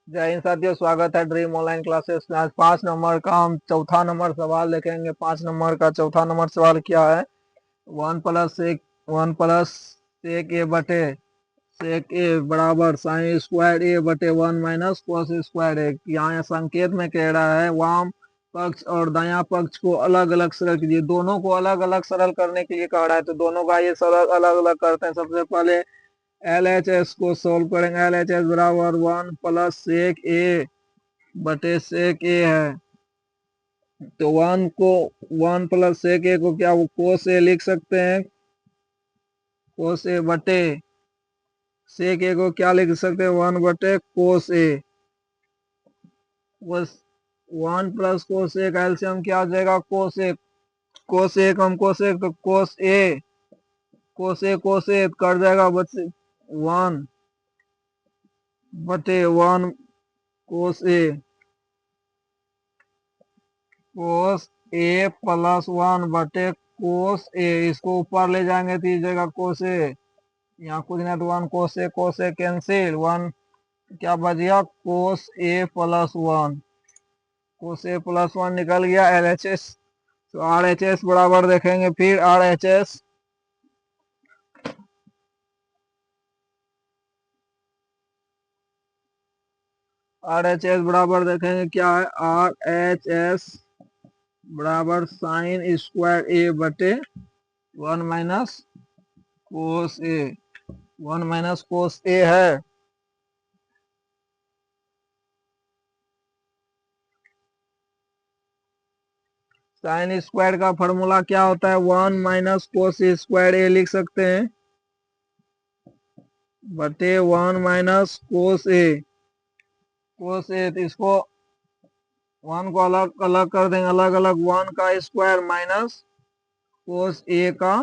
जय हिंद साथियों, स्वागत है ड्रीम ऑनलाइन क्लासेस में। आज 5 नंबर का हम चौथा नंबर सवाल देखेंगे। 5 नंबर का चौथा नंबर सवाल क्या है? वन प्लस सेक ए बटे सेक ए बराबर साइन स्क्वायर ए बटे 1 - कॉस स्क्वायर ए। यहाँ संकेत में कह रहा है वाम पक्ष और दायां पक्ष को अलग अलग सरल कीजिए। दोनों को अलग अलग सरल करने के लिए कह रहा है, तो दोनों का ये सरल अलग अलग करते हैं। सबसे पहले LHS को सोल्व करेंगे। LHS बराबर 1 + सेक ए बटे सेक ए है, तो 1 + सेक ए को क्या वो कोस ए लिख सकते हैं। कोस ए बटे सेक ए को क्या लिख सकते हैं, 1/कोस ए। बस 1 + कोस ए का एलसीएम क्या आ जाएगा, कोस ए। कोस ए कम कोस ए तो कोस ए कर जाएगा बच्चे 1/1 कोस ए। कोस ए प्लस 1/कोस ए, इसको ऊपर ले जाएंगे तो ये जगह कोस ए, यहाँ कुछ नहीं तो 1 कोस ए कैंसिल। 1 क्या बच गया, कोस ए+1। कोस ए+1 निकल गया। LHS तो RHS बराबर देखेंगे। फिर RHS बराबर देखेंगे क्या है। RHS बराबर साइन स्क्वायर ए बटे 1 - कोस ए। 1 - कोस ए है। साइन स्क्वायर का फॉर्मूला क्या होता है, 1 - कोस स्क्वायर ए लिख सकते हैं बटे 1 - कोस ए। कोस ए तो इसको 1 को अलग अलग कर देंगे, अलग अलग 1 का स्क्वायर माइनस कोस ए का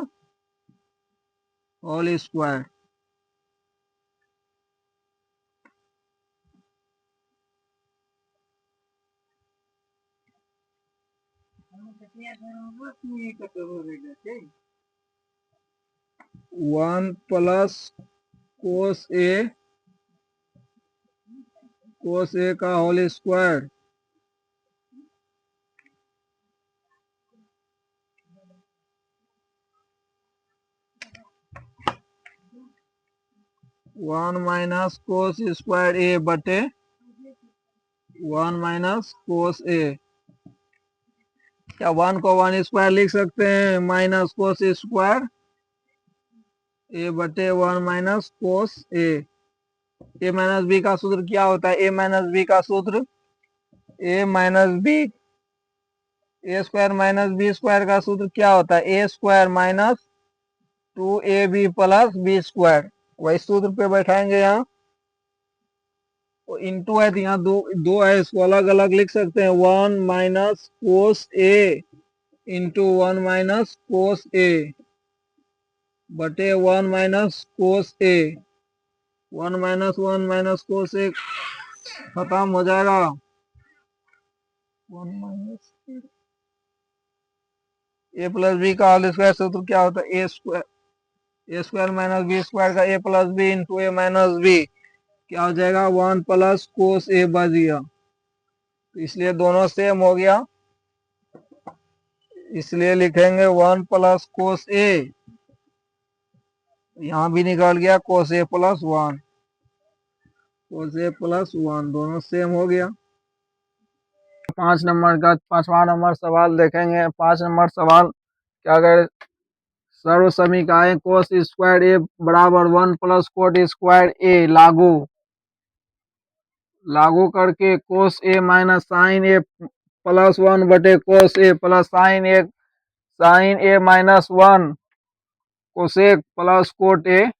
whole square. One plus cos A का whole square one minus cos square A बटे 1 - कोस ए। क्या 1 को 1 स्क्वायर लिख सकते हैं, माइनस कोस स्क्वायर ए बटे 1 - कोस ए। ए माइनस बी का सूत्र क्या होता है, ए माइनस बी का सूत्र A minus B A square minus B square का सूत्र क्या होता है, A square minus 2ab plus B square. वही सूत्र पे बैठाएंगे। यहाँ इंटू है तो यहाँ दो दो है, इसको अलग अलग लिख सकते हैं। 1 - कोस ए इंटू 1 - कोस ए बटे 1 - कोस ए। 1 - 1 - कोस ए खत्म हो जाएगा। 1 - ए प्लस बी का होल स्क्वायर सूत्र क्या होता है, A square minus B square का ए प्लस बी इंटू ए माइनस बी क्या हो जाएगा, 1 + कोस ए बच गया। तो इसलिए दोनों सेम हो गया, इसलिए लिखेंगे 1 + कोस ए। यहाँ भी निकल गया कोस ए+1। कोस ए+1 दोनों सेम हो गया। 5 नंबर का 5वां सवाल देखेंगे। 5 नंबर सवाल क्या करे, सर्व समीकरण कोस स्क्वायर ए बराबर 1 + कोट स्क्वायर ए लागू करके कोस ए माइनस साइन ए +1 बटे cos A plus sine A -1 cosec plus cot A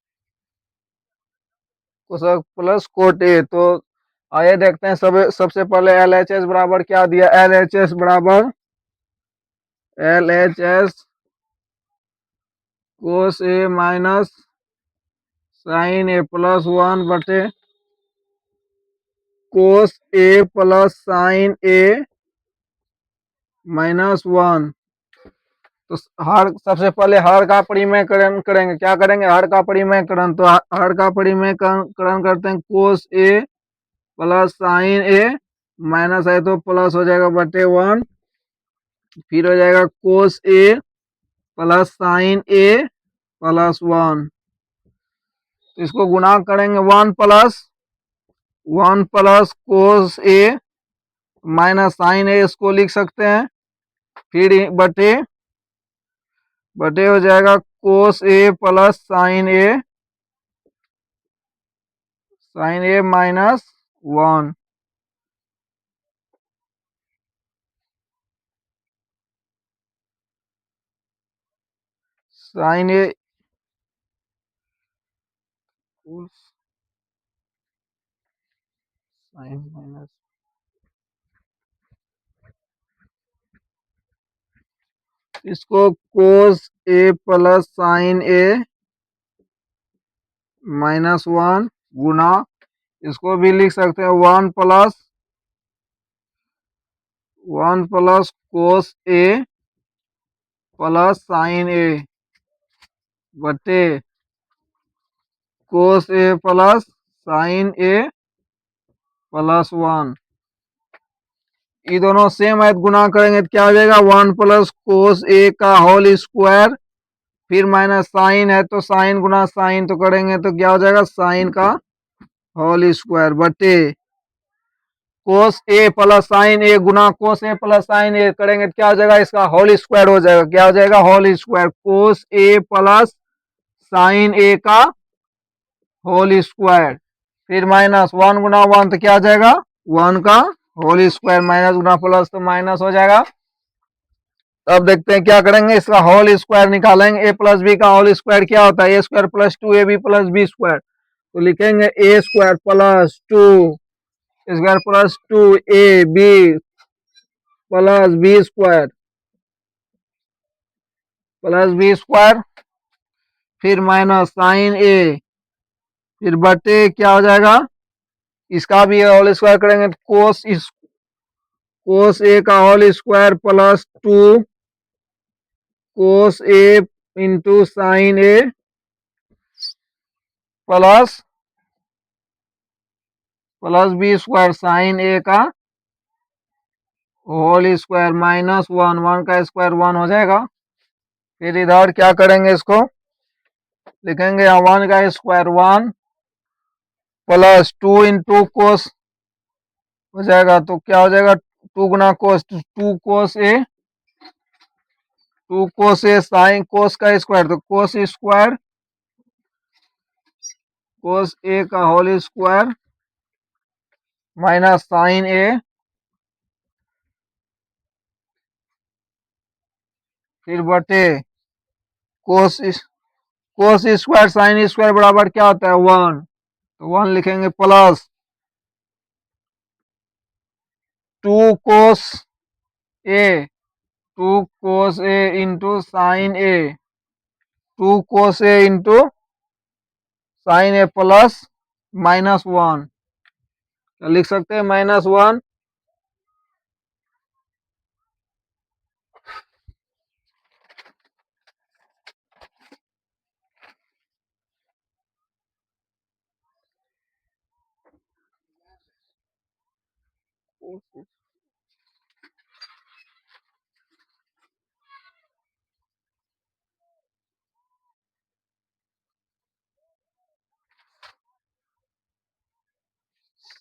cosec plus cot A. तो आइए देखते हैं। सबसे पहले LHS बराबर क्या दिया, LHS बराबर LHS cos A minus sine A +1 बटे cos A plus sine A -1। तो सबसे पहले हर का परिमेयकरण करेंगे। क्या करेंगे, हर का परिमेयकरण। तो हर का परिमेयकरण करते हैं, कोस A plus sine A, minus है तो प्लस हो जाएगा बटे 1, फिर हो जाएगा कोस A plus sine A plus 1। तो इसको गुणा करेंगे 1 प्लस कोस ए माइनस साइन ए, इसको लिख सकते हैं, फिर बटे बटे हो जाएगा कोस A plus sine A minus 1। Sign A sign minus, इसको कोस A plus sine A minus 1 गुना, इसको भी लिख सकते हैं 1 plus cos A plus sine ए बटे cos A plus sine A plus 1। ये दोनों सेम है, गुना करेंगे तो क्या हो जाएगा 1 प्लस कोस ए का होल स्क्वायर, फिर माइनस साइन है तो साइन गुना साइन तो करेंगे तो क्या हो जाएगा साइन का होल स्क्वायर बटे cos A plus sine A Guna cos A plus sine ए करेंगे तो क्या हो जाएगा, इसका होल स्क्वायर हो जाएगा, क्या हो जाएगा whole square, cos A plus sine ए का होल स्क्वायर, फिर माइनस 1 गुना 1 तो क्या हो जाएगा 1 का होल स्क्वायर, माइनस गुना प्लस तो माइनस हो जाएगा। अब देखते हैं क्या करेंगे, इसका होल स्क्वायर निकालेंगे, ए प्लस बी का होल स्क्वायर क्या होता है, A square plus 2ab plus B square, तो लिखेंगे A square plus 2 square plus 2ab plus B square, फिर माइनस साइन ए, फिर बटे क्या हो जाएगा, इसका भी होल स्क्वायर करेंगे तो कोस ए का whole square plus 2 cos A into sine A plus B square sine ए का होल स्क्वायर माइनस 1 का स्क्वायर 1 हो जाएगा। फिर इधर क्या करेंगे, इसको लिखेंगे 1 का स्क्वायर 1 प्लस 2 इंटू कोस हो जाएगा, तो क्या हो जाएगा 2 गुना कोस, 2 कोस ए साइन कोस का स्क्वायर, तो कोस स्क्वायर कोस ए का whole square minus sine A, फिर बटे कोस स्क्वायर साइन स्क्वायर बराबर क्या होता है 1, तो 1 लिखेंगे plus 2 cos A 2 cos A into sine A 2 cos A into sine A plus minus 1, लिख सकते हैं -1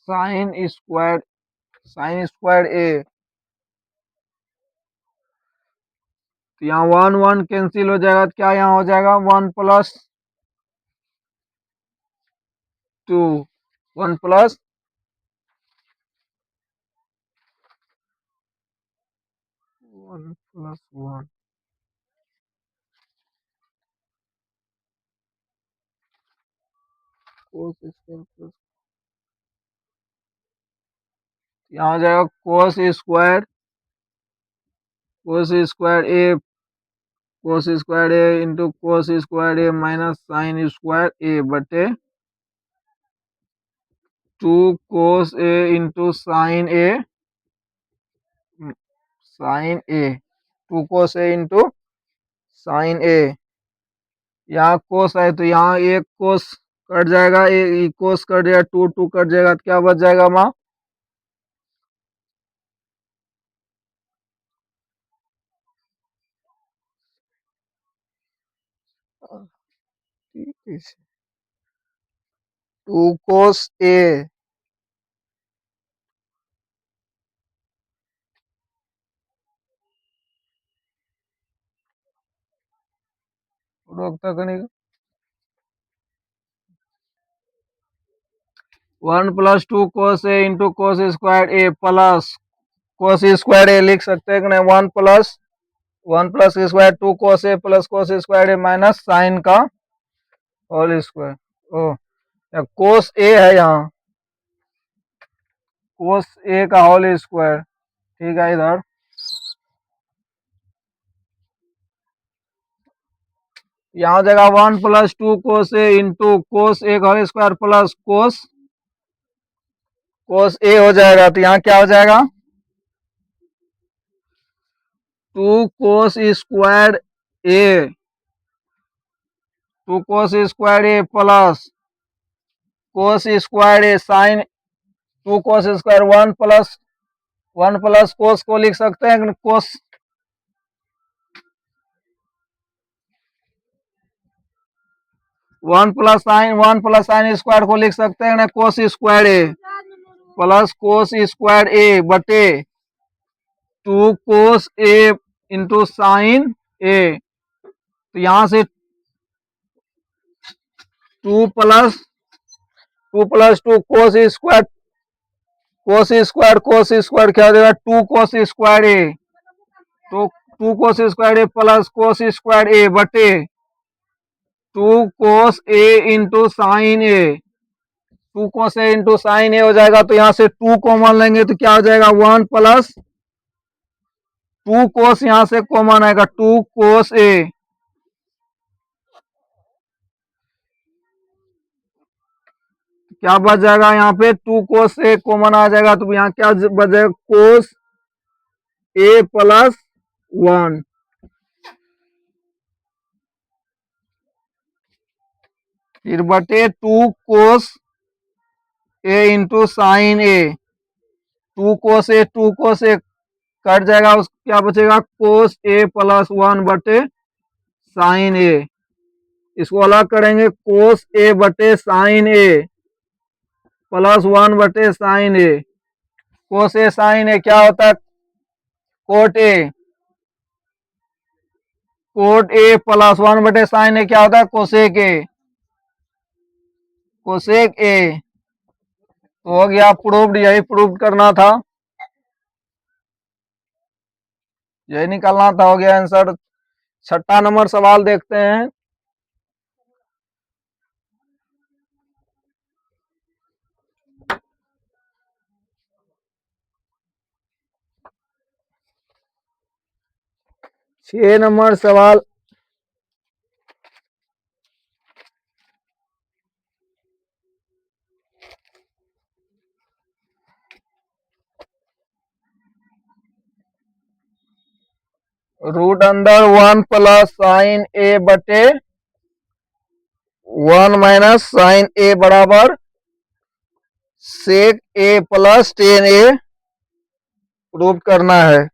साइन स्क्वायर ए, तो यहाँ 1 1 कैंसिल हो जाएगा, तो क्या यहाँ हो जाएगा 1 plus 2 1 plus 1 cos square plus, यहाँ हो जाएगा कोस square A into cos square A minus sine square A बटे 2 कोस ए into sine A 2 cos A into sine ए, यहाँ कोस है तो यहाँ एक कोस कट जाएगा, ए कोस कट जाएगा, टू टू कट जाएगा, तो क्या बच जाएगा माँ? टू कोस ए, रोकता करेगा 1 + 2 cos A into cos square A plus cos square A लिख सकते हैं कि नहीं? 1 + 1 + square 2 cos A plus cos square A minus sine का होल स्क्वायर। ओ, कोस ए है यहाँ, कोस ए का होल स्क्वायर, ठीक है। इधर यहाँ जगह 1 + 2 cos A into cos A का होल स्क्वायर प्लस कोस कोस ए हो जाएगा, तो यहाँ क्या हो जाएगा? 2 cos² ए, 2 cos² ए प्लस cos² ए साइन 2 cos², 1 + कोस को लिख सकते हैं कोस, 1 + sin स्क्वायर को लिख सकते हैं ना cos² ए प्लस cos² ए बटे 2 cos A इंटू साइन ए। तो यहां से 2 + 2 cos² क्या हो जाएगा? 2 cos² ए, तो 2 cos² ए प्लस cos² ए बटे 2 cos A into sine A, 2 cos A into sine A हो जाएगा। तो यहां से 2 कॉमन लेंगे तो क्या हो जाएगा? 1 + 2 cos, यहां से कॉमन आएगा 2 cos A, क्या बच जाएगा? यहाँ पे 2 cos A कॉमन आ जाएगा, तो यहाँ क्या बच जाएगा? cos A + 1, फिर बटे 2 cos A into sine A, 2 cos A cut जाएगा, उस क्या बचेगा? cos A + 1 बटे साइन ए। इसको अलग करेंगे, cos A बटे साइन ए प्लस 1 बटे sine A, cos A sine A क्या होता है? Cot A, cot A plus 1 बटे साइन ए क्या होता है? Cosec A, cosec A. तो हो गया प्रूव्ड, यही प्रूव करना था, यही निकालना था, हो गया आंसर। 6ठा नंबर सवाल देखते हैं। छह नंबर सवाल, रूट अंदर 1 + साइन ए बटे 1 - साइन ए बराबर सेक ए प्लस टेन ए प्रूव करना है।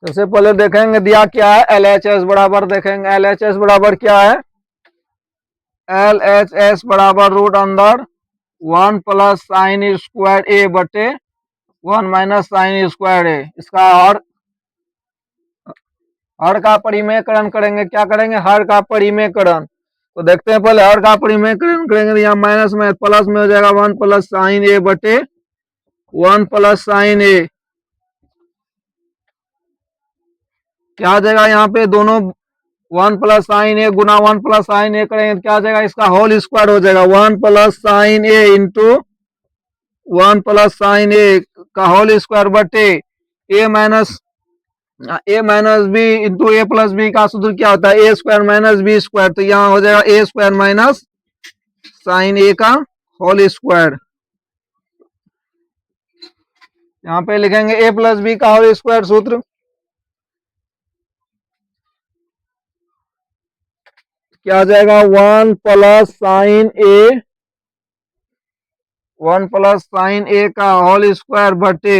सबसे पहले देखेंगे दिया क्या है, LHS बराबर, देखेंगे LHS बराबर क्या है। LHS बराबर रूट अंदर 1 + साइन स्क्वायर ए बटे 1 - साइन स्क्वायर ए। इसका हर का परिमेयकरण करेंगे, क्या करेंगे? हर का परिमेयकरण। तो देखते हैं पहले हर का परिमेयकरण करेंगे, तो यहाँ माइनस में प्लस में हो जाएगा 1 + साइन ए बटे 1 + साइन ए, क्या आ जाएगा? यहाँ पे दोनों 1 + साइन ए गुना 1 + साइन ए करेंगे तो क्या आ जाएगा? इसका होल स्क्वायर हो जाएगा 1 + साइन ए इंटू 1 + साइन ए का होल स्क्वायर बटे a - b into a + b का सूत्र क्या होता है? a² - b²। तो यहाँ हो जाएगा a² - साइन ए का होल स्क्वायर। यहाँ पे लिखेंगे a + b का होल स्क्वायर सूत्र, क्या आ जाएगा 1 plus sine A, 1 plus sine ए का होल स्क्वायर बटे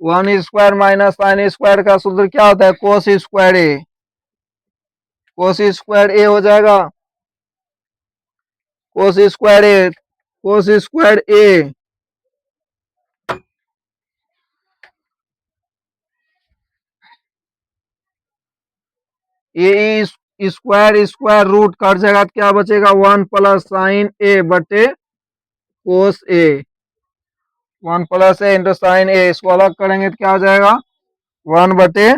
1 स्क्वायर माइनस साइन स्क्वायर का सूत्र क्या होता है कोस स्क्वायर ए, कोस स्क्वायर ए हो जाएगा, कोस स्क्वायर ए, कोस स्क्वायर ए ए स्क्वायर स्क्वायर रूट कट जाएगा तो क्या बचेगा 1 प्लस साइन ए बटे कोस ए, 1 प्लस ए इंटू साइन ए, इसको अलग करेंगे तो क्या हो जाएगा 1 बटे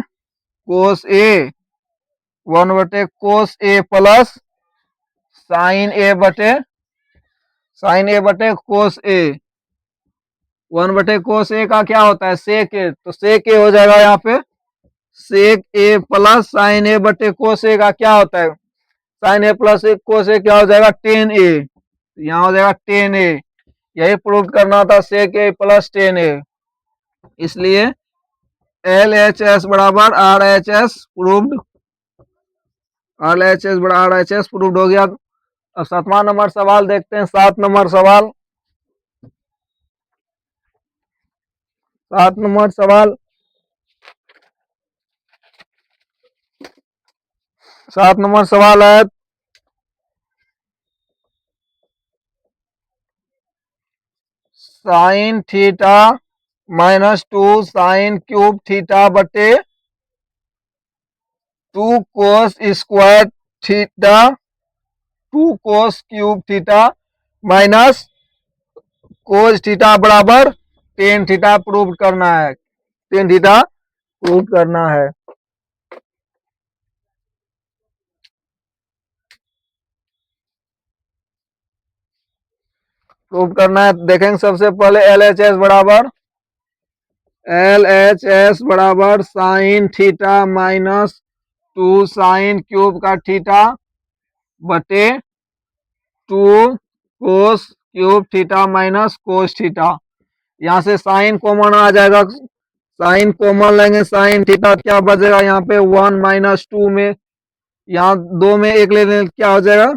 कोस ए, 1 बटे कोस ए प्लस साइन ए बटे कोस ए, 1 बटे कोस ए का क्या होता है सेक ए, तो सेक ए हो जाएगा यहाँ पे सेक ए प्लस साइन ए बटे कोस ए का क्या होता है साइन ए प्लस कोस ए क्या हो जाएगा टेन ए, यहाँ हो जाएगा टेन ए, यही प्रूव करना था सेक ए प्लस टेन ए, इसलिए एल एच एस बराबर R H S proved, are H S बड़ा आर एच एस प्रूव्ड हो गया। अब 7वां नंबर सवाल देखते हैं, 7 नंबर सवाल, 7 नंबर सवाल, 7 नंबर सवाल है sine theta minus 2 sine cube theta बटे 2 cos square theta, 2 cos cube theta minus cos theta बराबर टेन थीटा प्रूव करना है, टेन थीटा प्रूव करना है। प्रूव करना है देखेंगे सबसे पहले एल एच एस बराबर, एल एच एस बराबर sine theta minus 2 sine cube का थीटा बटे 2 cos cube theta minus cos theta, यहाँ से साइन कॉमन आ जाएगा, साइन कॉमन लेंगे साइन थीटा क्या बचेगा यहाँ पे 1 माइनस 2 में, यहाँ 2 में एक ले लें क्या हो जाएगा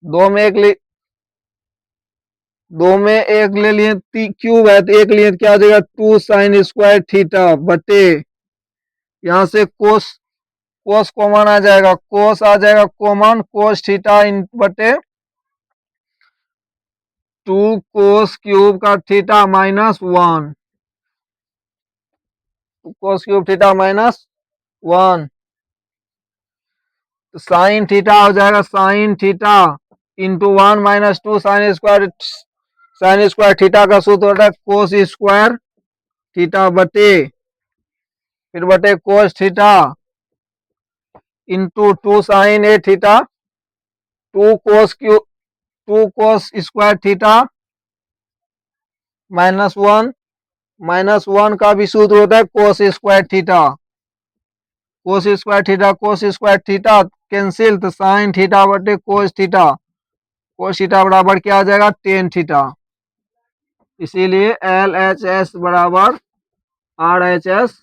2 में एक ले, 2 में एक ले लिए क्यूब है तो एक लिए क्या हो जाएगा 2 साइन स्क्वायर थीटा बटे यहाँ से कोस, कोस कॉमन आ जाएगा, कोस आ जाएगा कॉमन, कोस थीटा इन बटे 2 कोस क्यूब का theta minus 1, cos cube theta minus 1, तो साइन थीटा हो जाएगा sine theta into 1 minus 2 sine square, sine square theta का सूत्र होता है कोस स्क्वायर थीटा बटे फिर बटे cos theta into 2 sine A theta, 2 cos Q 2 cos square theta minus 1, minus 1 का भी सूत्र होता है cos square theta, cos square theta cos square theta cancel तो साइन थीटा बटे कोस थीटा, कोस थीटा बराबर क्या आ जाएगा टेन थीटा, इसीलिए एल एच एस बराबर R H S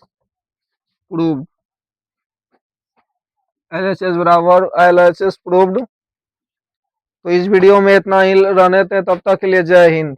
proved, L H S बराबर एल एच एस प्रूव्ड। तो इस वीडियो में इतना ही रहने थे, तब तक के लिए जय हिंद।